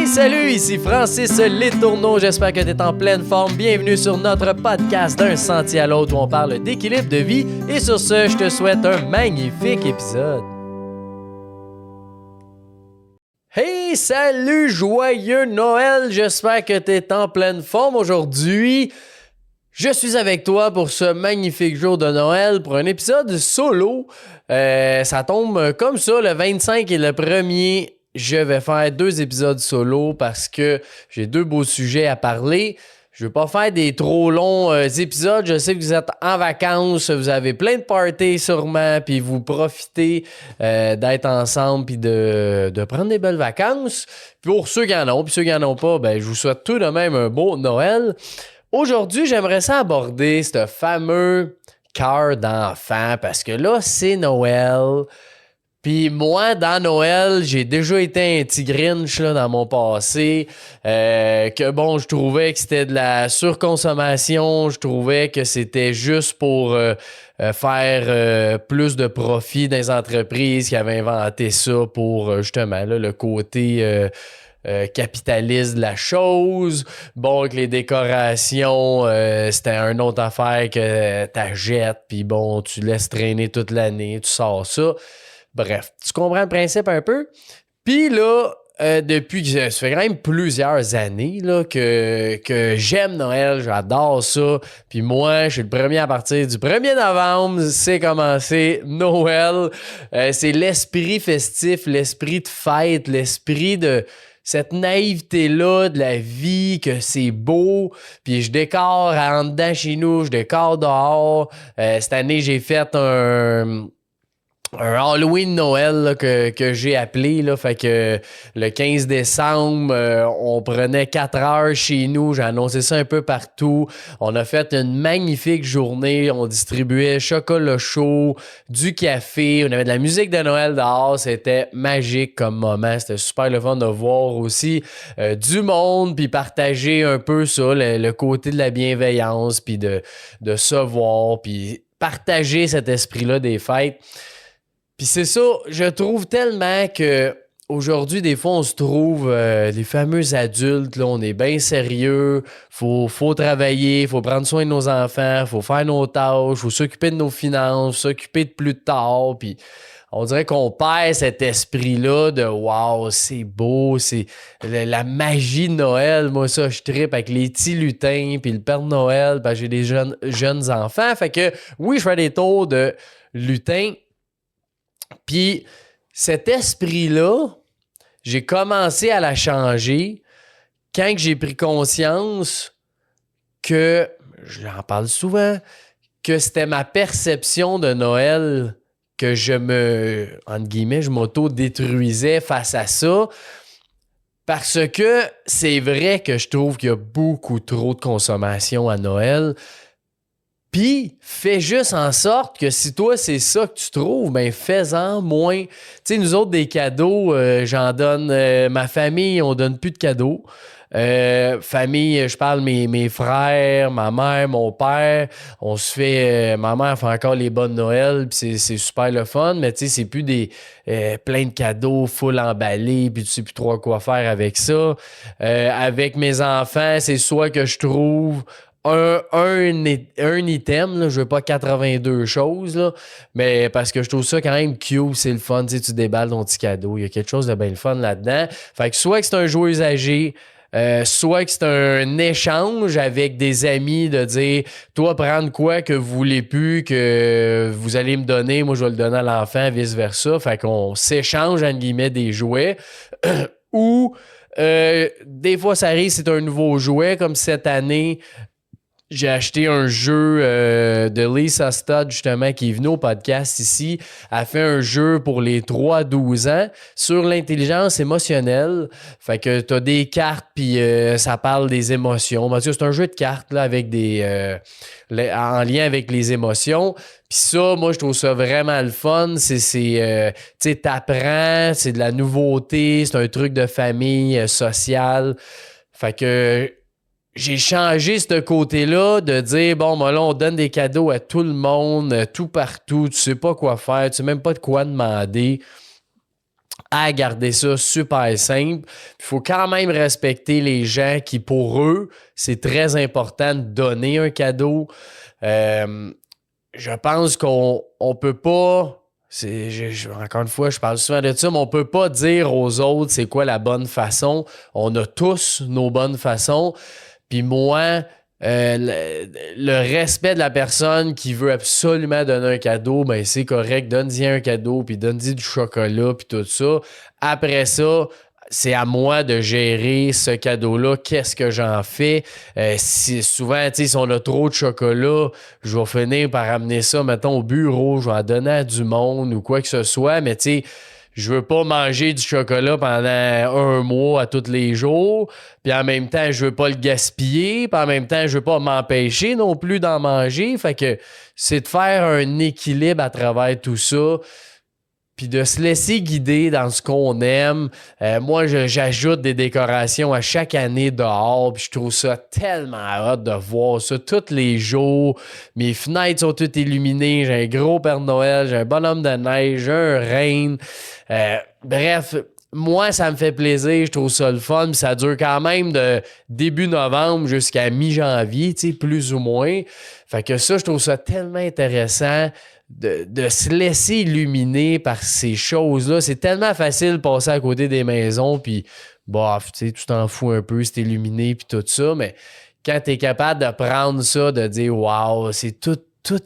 Salut, ici Francis Letourneau, j'espère que tu es en pleine forme. Bienvenue sur notre podcast d'un sentier à l'autre où on parle d'équilibre de vie. Et sur ce, je te souhaite un magnifique épisode. Hey, salut, joyeux Noël, j'espère que tu es en pleine forme aujourd'hui. Je suis avec toi pour ce magnifique jour de Noël pour un épisode solo. Ça tombe comme ça, le 25 et le 1er. Je vais faire 2 épisodes solo parce que j'ai 2 beaux sujets à parler. Je ne veux pas faire des trop longs épisodes. Je sais que vous êtes en vacances, vous avez plein de parties sûrement, puis vous profitez d'être ensemble puis de prendre des belles vacances. Puis pour ceux qui en ont, puis ceux qui n'en ont pas, ben, je vous souhaite tout de même un beau Noël. Aujourd'hui, j'aimerais ça aborder ce fameux cœur d'enfant parce que là, c'est Noël. Puis moi, dans Noël, j'ai déjà été un petit Grinch là, dans mon passé. Que bon, je trouvais que c'était de la surconsommation. Je trouvais que c'était juste pour faire plus de profit dans les entreprises qui avaient inventé ça pour justement là, le côté capitaliste de la chose. Bon, que les décorations, c'était une autre affaire que t'achètes, puis bon, tu laisses traîner toute l'année, tu sors ça. Bref, tu comprends le principe un peu? Puis là, depuis que ça fait quand même plusieurs années là, que j'aime Noël, j'adore ça. Puis moi, je suis le premier à partir du 1er novembre, c'est commencé Noël. C'est l'esprit festif, l'esprit de fête, l'esprit de cette naïveté-là de la vie, que c'est beau. Puis je décore en dedans chez nous, je décore dehors. Cette année, j'ai fait un Halloween Noël là, que j'ai appelé. Là, fait que le 15 décembre, on prenait 4 heures chez nous. J'ai annoncé ça un peu partout. On a fait une magnifique journée. On distribuait chocolat chaud, du café. On avait de la musique de Noël dehors. C'était magique comme moment. C'était super le fun de voir aussi du monde puis partager un peu ça, le côté de la bienveillance puis de se voir puis partager cet esprit-là des fêtes. Puis c'est ça, je trouve tellement que aujourd'hui, des fois, on se trouve les fameux adultes, là, on est bien sérieux, faut travailler, faut prendre soin de nos enfants, faut faire nos tâches, faut s'occuper de nos finances, s'occuper de plus tard, puis on dirait qu'on perd cet esprit-là de « wow, c'est beau, c'est la magie de Noël ». Moi, ça, je trippe avec les petits lutins, puis le Père Noël, ben, j'ai des jeunes enfants. Fait que oui, je fais des tours de lutins. Puis cet esprit-là, j'ai commencé à la changer quand j'ai pris conscience que, j'en parle souvent, que c'était ma perception de Noël que entre guillemets, je m'auto-détruisais face à ça. Parce que c'est vrai que je trouve qu'il y a beaucoup trop de consommation à Noël. Puis, fais juste en sorte que si toi, c'est ça que tu trouves, ben fais-en moins. Tu sais, nous autres, des cadeaux, j'en donne... ma famille, on donne plus de cadeaux. Famille, je parle mes frères, ma mère, mon père. On se fait... ma mère fait encore les bonnes Noël, puis c'est super le fun, mais tu sais, c'est plus des... plein de cadeaux, full emballés, puis tu sais plus trop quoi faire avec ça. Avec mes enfants, c'est soit que je trouve... Un item, là, je veux pas 82 choses, là, mais parce que je trouve ça quand même cute, c'est le fun, tu sais, tu déballes ton petit cadeau, il y a quelque chose de bien le fun là-dedans. Fait que soit que c'est un jouet usagé, soit que c'est un échange avec des amis de dire toi prendre quoi que vous voulez plus, que vous allez me donner, moi je vais le donner à l'enfant, vice-versa. Fait qu'on s'échange entre guillemets des jouets ou des fois ça arrive, c'est un nouveau jouet comme cette année. J'ai acheté un jeu de Lisa Stud, justement, qui est venue au podcast ici. Elle a fait un jeu pour les 3-12 ans sur l'intelligence émotionnelle. Fait que t'as des cartes, puis ça parle des émotions. Parce que c'est un jeu de cartes là, avec en lien avec les émotions. Puis ça, moi, je trouve ça vraiment le fun. Tu sais, t'apprends, c'est de la nouveauté, c'est un truc de famille, social. Fait que... j'ai changé ce côté-là de dire, bon, ben là, on donne des cadeaux à tout le monde, tout partout, tu sais pas quoi faire, tu sais même pas de quoi demander. à garder ça super simple. Il faut quand même respecter les gens qui, pour eux, c'est très important de donner un cadeau. Je pense qu'on peut pas... encore une fois, je parle souvent de ça, mais on peut pas dire aux autres c'est quoi la bonne façon. On a tous nos bonnes façons. Puis moi... le respect de la personne qui veut absolument donner un cadeau, ben c'est correct, donne-y un cadeau, puis donne-y du chocolat, puis tout ça. Après ça, c'est à moi de gérer ce cadeau-là. Qu'est-ce que j'en fais? Souvent, si on a trop de chocolat, je vais finir par amener ça, mettons, au bureau, je vais en donner à du monde ou quoi que ce soit, mais tu sais, je veux pas manger du chocolat pendant un mois à tous les jours, puis en même temps, je veux pas le gaspiller, puis en même temps, je veux pas m'empêcher non plus d'en manger. Fait que c'est de faire un équilibre à travers tout ça, puis de se laisser guider dans ce qu'on aime. Moi, j'ajoute des décorations à chaque année dehors, puis je trouve ça tellement hot de voir ça tous les jours. Mes fenêtres sont toutes illuminées, j'ai un gros Père Noël, j'ai un bonhomme de neige, j'ai un reine. Bref, moi, ça me fait plaisir, je trouve ça le fun, puis ça dure quand même de début novembre jusqu'à mi-janvier, tu sais, plus ou moins. Fait que ça, je trouve ça tellement intéressant de se laisser illuminer par ces choses-là. C'est tellement facile de passer à côté des maisons, puis bof, tu sais, tu t'en fous un peu, c'est illuminé, puis tout ça, mais quand t'es capable de prendre ça, de dire « Wow, c'est tout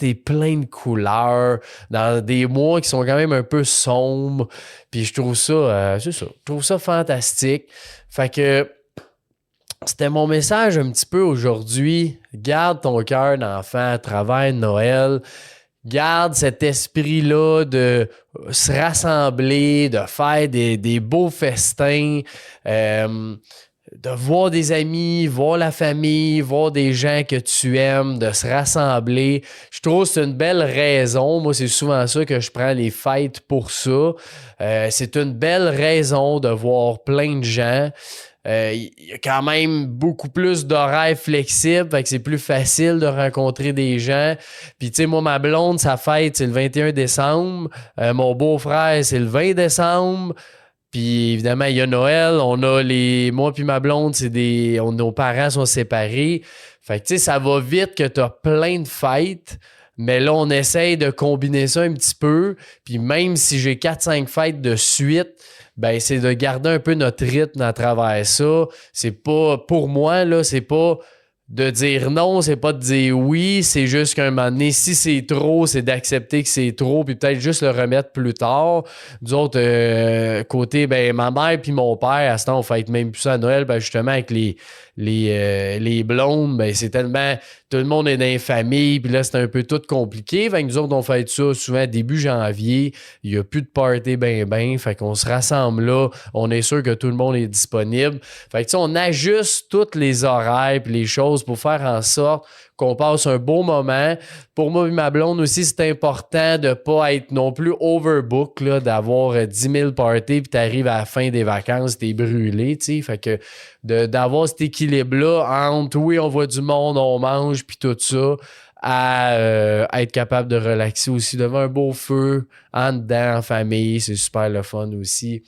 est plein de couleurs, dans des mois qui sont quand même un peu sombres. » Puis je trouve ça, c'est ça, je trouve ça fantastique. Fait que c'était mon message un petit peu aujourd'hui. Garde ton cœur d'enfant à travers Noël. Garde cet esprit-là de se rassembler, de faire des beaux festins, de voir des amis, voir la famille, voir des gens que tu aimes, de se rassembler. Je trouve que c'est une belle raison. Moi, c'est souvent ça que je prends les fêtes pour ça. C'est une belle raison de voir plein de gens. Il y a quand même beaucoup plus d'horaires flexibles, fait que c'est plus facile de rencontrer des gens. Puis tu sais, moi, ma blonde, sa fête, c'est le 21 décembre. Mon beau-frère, c'est le 20 décembre. Puis évidemment, il y a Noël. Moi puis ma blonde, nos parents sont séparés. Fait que tu sais, ça va vite que tu as plein de fêtes. Mais là, on essaye de combiner ça un petit peu. Puis même si j'ai 4-5 fêtes de suite, ben c'est de garder un peu notre rythme à travers ça. C'est pas, pour moi, là, c'est pas de dire non, c'est pas de dire oui, c'est juste qu'à un moment donné, si c'est trop, c'est d'accepter que c'est trop, puis peut-être juste le remettre plus tard. Nous autres, côté, ben ma mère puis mon père, à ce temps, on fête même plus ça à Noël, ben justement, avec les blondes, ben c'est tellement... Tout le monde est dans les familles, puis là, c'est un peu tout compliqué. Fait que nous autres, on fait ça souvent début janvier. Il n'y a plus de party ben. Fait qu'on se rassemble là. On est sûr que tout le monde est disponible. Fait que tu sais, on ajuste tous les horaires puis les choses pour faire en sorte qu'on passe un beau moment. Pour moi et ma blonde aussi, c'est important de ne pas être non plus overbook, là, d'avoir 10 000 parties, puis t'arrives à la fin des vacances, t'es brûlé, tu sais. Fait que d'avoir cet équilibre-là entre, oui, on voit du monde, on mange, puis tout ça, à être capable de relaxer aussi devant un beau feu, en dedans, en famille, c'est super le fun aussi.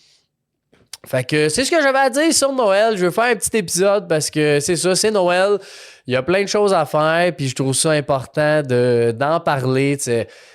Fait que c'est ce que j'avais à dire sur Noël. Je veux faire un petit épisode parce que c'est ça, c'est Noël. Il y a plein de choses à faire, puis je trouve ça important d'en parler,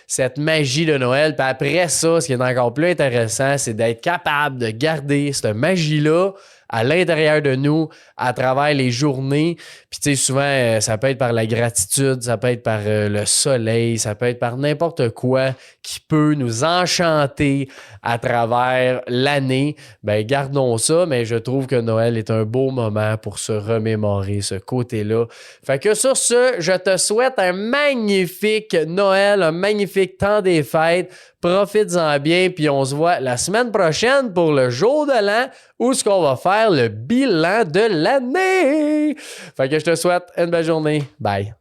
cette magie de Noël. Puis après ça, ce qui est encore plus intéressant, c'est d'être capable de garder cette magie-là à l'intérieur de nous, à travers les journées. Puis tu sais, souvent, ça peut être par la gratitude, ça peut être par le soleil, ça peut être par n'importe quoi qui peut nous enchanter à travers l'année. Ben gardons ça, mais je trouve que Noël est un beau moment pour se remémorer ce côté-là. Fait que sur ce, je te souhaite un magnifique Noël, un magnifique temps des fêtes. Profites-en bien, puis on se voit la semaine prochaine pour le jour de l'an où ce qu'on va faire le bilan de l'année. Fait que je te souhaite une belle journée. Bye.